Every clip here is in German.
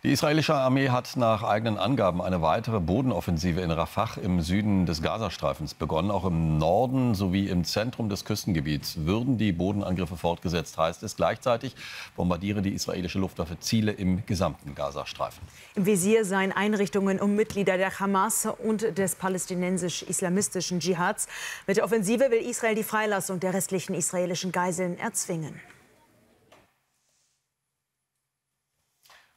Die israelische Armee hat nach eigenen Angaben eine weitere Bodenoffensive in Rafah im Süden des Gazastreifens begonnen. Auch im Norden sowie im Zentrum des Küstengebiets würden die Bodenangriffe fortgesetzt, heißt es. Gleichzeitig bombardiere die israelische Luftwaffe Ziele im gesamten Gazastreifen. Im Visier seien Einrichtungen um Mitglieder der Hamas und des palästinensisch-islamistischen Dschihads. Mit der Offensive will Israel die Freilassung der restlichen israelischen Geiseln erzwingen.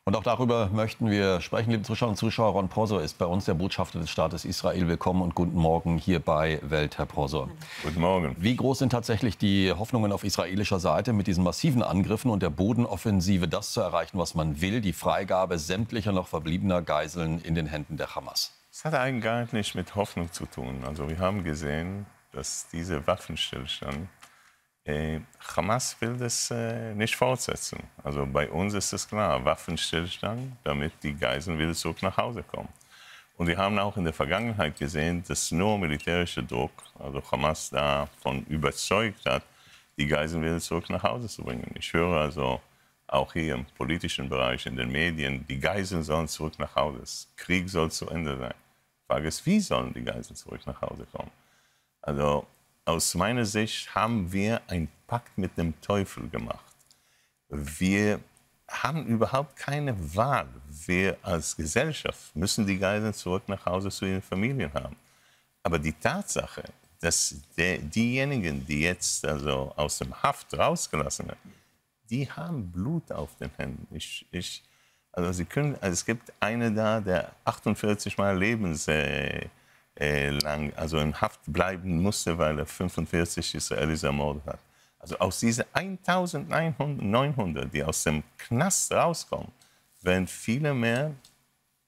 Und auch darüber möchten wir sprechen, liebe Zuschauerinnen und Zuschauer. Ron Prosor ist bei uns, der Botschafter des Staates Israel. Willkommen und guten Morgen hier bei Welt, Herr Prosor. Guten Morgen. Wie groß sind tatsächlich die Hoffnungen auf israelischer Seite, mit diesen massiven Angriffen und der Bodenoffensive das zu erreichen, was man will, die Freigabe sämtlicher noch verbliebener Geiseln in den Händen der Hamas? Das hat eigentlich gar nicht mit Hoffnung zu tun. Also wir haben gesehen, dass dieser Waffenstillstand Hamas will das nicht fortsetzen. Also bei uns ist es klar, Waffenstillstand, damit die Geiseln wieder zurück nach Hause kommen. Und wir haben auch in der Vergangenheit gesehen, dass nur militärischer Druck, also Hamas davon überzeugt hat, die Geiseln wieder zurück nach Hause zu bringen. Ich höre also auch hier im politischen Bereich, in den Medien, die Geiseln sollen zurück nach Hause. Der Krieg soll zu Ende sein. Die Frage ist, wie sollen die Geiseln zurück nach Hause kommen? Also aus meiner Sicht haben wir einen Pakt mit dem Teufel gemacht. Wir haben überhaupt keine Wahl. Wir als Gesellschaft müssen die Geiseln zurück nach Hause zu ihren Familien haben. Aber die Tatsache, dass diejenigen, die jetzt also aus dem Haft rausgelassen werden, die haben Blut auf den Händen. Also es gibt einen da, der 48 Mal lang also in Haft bleiben musste, weil er 45 Israelis ermordet hat. Also aus diesen 1900, die aus dem Knast rauskommen, werden viele mehr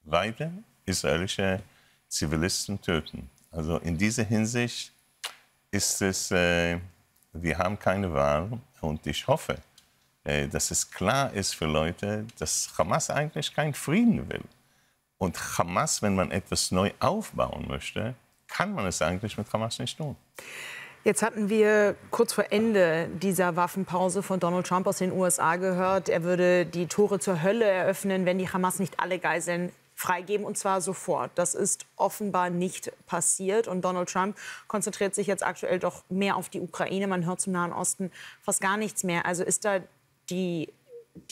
weiter israelische Zivilisten töten. Also in dieser Hinsicht ist es, wir haben keine Wahl und ich hoffe, dass es klar ist für Leute, dass Hamas eigentlich keinen Frieden will. Und Hamas, wenn man etwas neu aufbauen möchte, kann man es eigentlich mit Hamas nicht tun. Jetzt hatten wir kurz vor Ende dieser Waffenpause von Donald Trump aus den USA gehört, er würde die Tore zur Hölle eröffnen, wenn die Hamas nicht alle Geiseln freigeben, und zwar sofort. Das ist offenbar nicht passiert. Und Donald Trump konzentriert sich jetzt aktuell doch mehr auf die Ukraine. Man hört zum Nahen Osten fast gar nichts mehr. Also ist da die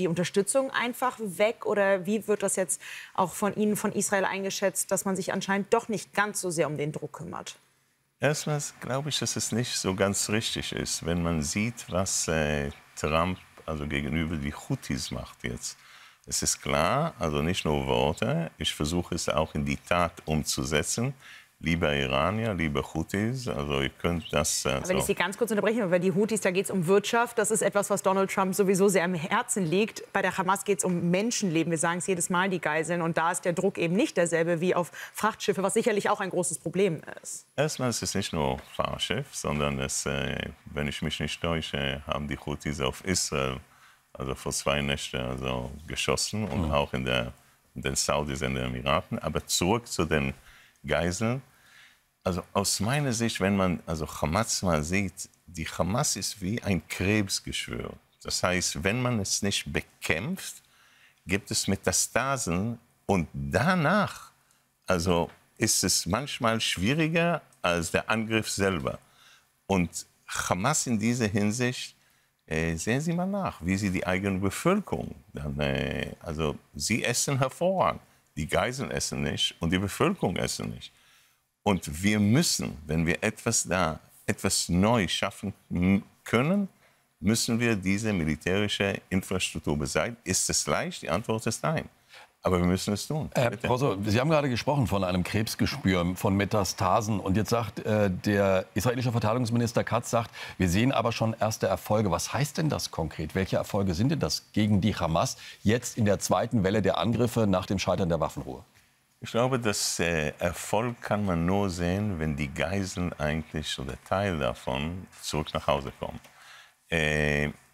Unterstützung einfach weg? Oder wie wird das jetzt auch von Ihnen, von Israel eingeschätzt, dass man sich anscheinend doch nicht ganz so sehr um den Druck kümmert? Erstmal glaube ich, dass es nicht so ganz richtig ist, wenn man sieht, was Trump also gegenüber die Houthis macht jetzt. Es ist klar, also nicht nur Worte, ich versuche es auch in die Tat umzusetzen. Lieber Iranier, lieber Houthis, also ihr könnt das... Wenn ich Sie ganz kurz unterbreche, weil die Houthis, da geht es um Wirtschaft. Das ist etwas, was Donald Trump sowieso sehr am Herzen liegt. Bei der Hamas geht es um Menschenleben. Wir sagen es jedes Mal, die Geiseln. Und da ist der Druck eben nicht derselbe wie auf Frachtschiffe, was sicherlich auch ein großes Problem ist. Erstmal ist es nicht nur Frachtschiff, sondern es, wenn ich mich nicht täusche, haben die Houthis auf Israel also vor 2 Nächten also geschossen und auch in den Saudis, in den Emiraten. Aber zurück zu den Geiseln. Also aus meiner Sicht, wenn man also Hamas mal sieht, die Hamas ist wie ein Krebsgeschwür. Das heißt, wenn man es nicht bekämpft, gibt es Metastasen und danach also ist es manchmal schwieriger als der Angriff selber. Und Hamas in dieser Hinsicht, sehen Sie mal nach, wie sie die eigene Bevölkerung, also sie essen hervorragend, die Geiseln essen nicht und die Bevölkerung essen nicht. Und wir müssen, wenn wir etwas neu schaffen können, müssen wir diese militärische Infrastruktur beseitigen. Ist es leicht? Die Antwort ist nein. Aber wir müssen es tun. Herr Prosor, Sie haben gerade gesprochen von einem Krebsgespür, von Metastasen. Und jetzt sagt der israelische Verteidigungsminister Katz, wir sehen aber schon erste Erfolge. Was heißt denn das konkret? Welche Erfolge sind denn das gegen die Hamas jetzt in der zweiten Welle der Angriffe nach dem Scheitern der Waffenruhe? Ich glaube, dass Erfolg kann man nur sehen, wenn die Geiseln eigentlich oder Teil davon zurück nach Hause kommen.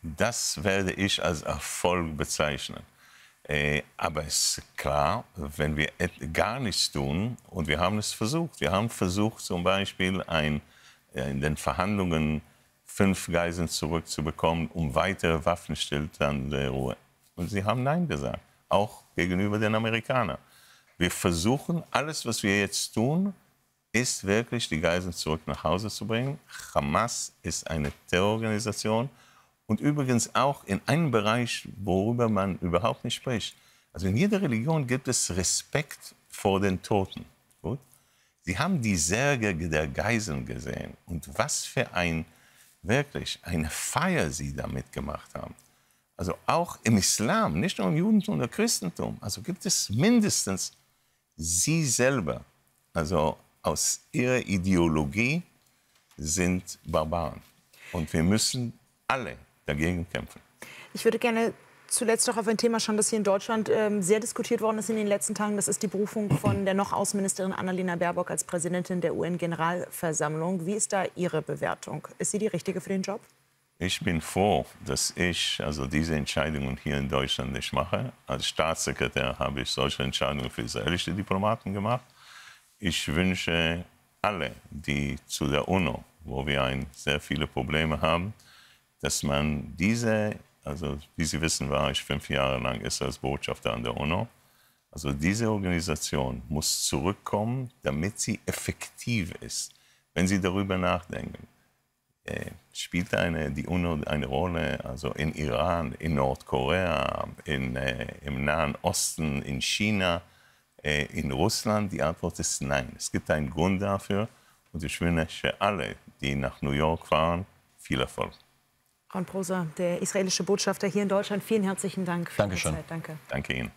Das werde ich als Erfolg bezeichnen. Aber es ist klar, wenn wir gar nichts tun, und wir haben es versucht. Wir haben versucht, zum Beispiel in den Verhandlungen 5 Geiseln zurückzubekommen, um weitere Waffenstillstand der Ruhe. Und sie haben Nein gesagt. auch gegenüber den Amerikanern. Wir versuchen, alles, was wir jetzt tun, ist wirklich, die Geiseln zurück nach Hause zu bringen. Hamas ist eine Terrororganisation und übrigens auch in einem Bereich, worüber man überhaupt nicht spricht. Also in jeder Religion gibt es Respekt vor den Toten. Gut? Sie haben die Särge der Geiseln gesehen und was für wirklich eine Feier sie damit gemacht haben. Also auch im Islam, nicht nur im Judentum oder Christentum, also gibt es mindestens sie selber, also aus ihrer Ideologie sind Barbaren. Und wir müssen alle dagegen kämpfen. Ich würde gerne zuletzt noch auf ein Thema schauen, das hier in Deutschland sehr diskutiert worden ist in den letzten Tagen. Das ist die Berufung von der noch Außenministerin Annalena Baerbock als Präsidentin der UN-Generalversammlung. Wie ist da Ihre Bewertung? Ist sie die richtige für den Job? Ich bin froh, dass ich also diese Entscheidungen hier in Deutschland nicht mache. Als Staatssekretär habe ich solche Entscheidungen für israelische Diplomaten gemacht. Ich wünsche alle, die zu der UNO, wo wir sehr viele Probleme haben, dass man also wie Sie wissen, war ich 5 Jahre lang als Botschafter an der UNO. Also diese Organisation muss zurückkommen, damit sie effektiv ist. Wenn Sie darüber nachdenken, spielt die UNO eine Rolle, also in Iran, in Nordkorea, im Nahen Osten, in China, in Russland? Die Antwort ist nein. Es gibt einen Grund dafür und ich wünsche alle, die nach New York fahren, viel Erfolg. Ron Proser, der israelische Botschafter hier in Deutschland, vielen herzlichen Dank für die Zeit. Danke. Danke Ihnen.